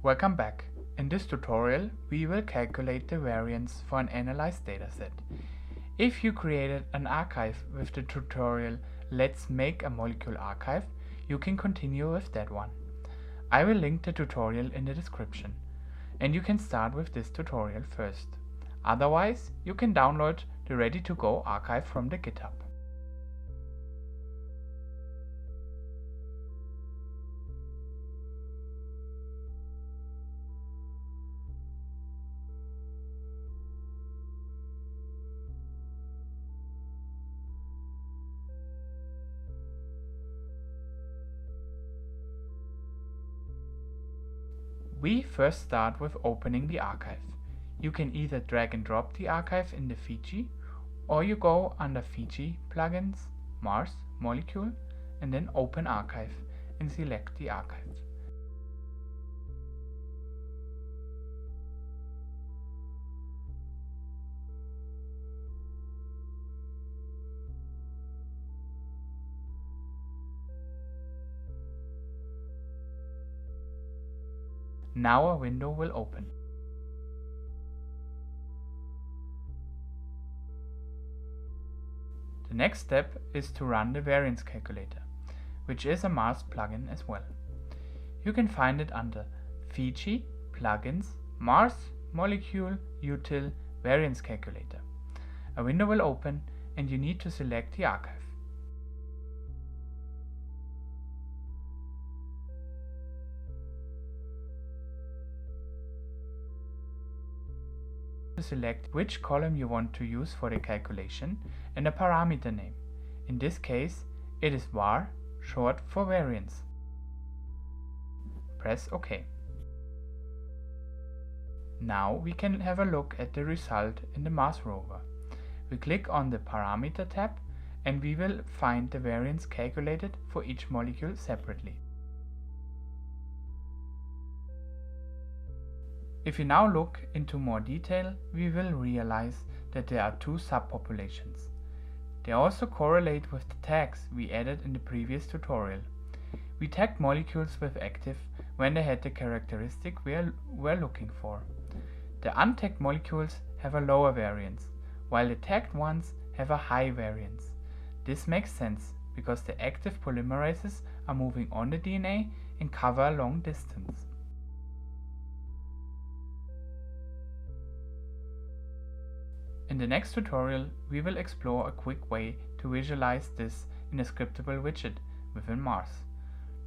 Welcome back. In this tutorial, we will calculate the variance for an analyzed dataset. If you created an archive with the tutorial Let's Make a Molecule Archive, you can continue with that one. I will link the tutorial in the description. And you can start with this tutorial first. Otherwise, you can download the ready-to-go archive from the GitHub. We first start with opening the archive. You can either drag and drop the archive in the Fiji, or you go under Fiji, Plugins, Mars, Molecule, and then Open Archive and select the archive. Now a window will open. The next step is to run the variance calculator, which is a Mars plugin as well. You can find it under Fiji, Plugins, Mars, Molecule, Util, Variance Calculator. A window will open and you need to select the archive. To select which column you want to use for the calculation and a parameter name. In this case, it is var, short for variance. Press OK. Now we can have a look at the result in the Mars rover. We click on the Parameter tab and we will find the variance calculated for each molecule separately. If you now look into more detail, we will realize that there are two subpopulations. They also correlate with the tags we added in the previous tutorial. We tagged molecules with active when they had the characteristic we were looking for. The untagged molecules have a lower variance, while the tagged ones have a high variance. This makes sense because the active polymerases are moving on the DNA and cover a long distance. In the next tutorial, we will explore a quick way to visualize this in a scriptable widget within Mars.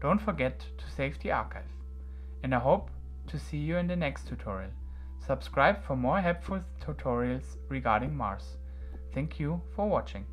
Don't forget to save the archive. And I hope to see you in the next tutorial. Subscribe for more helpful tutorials regarding Mars. Thank you for watching.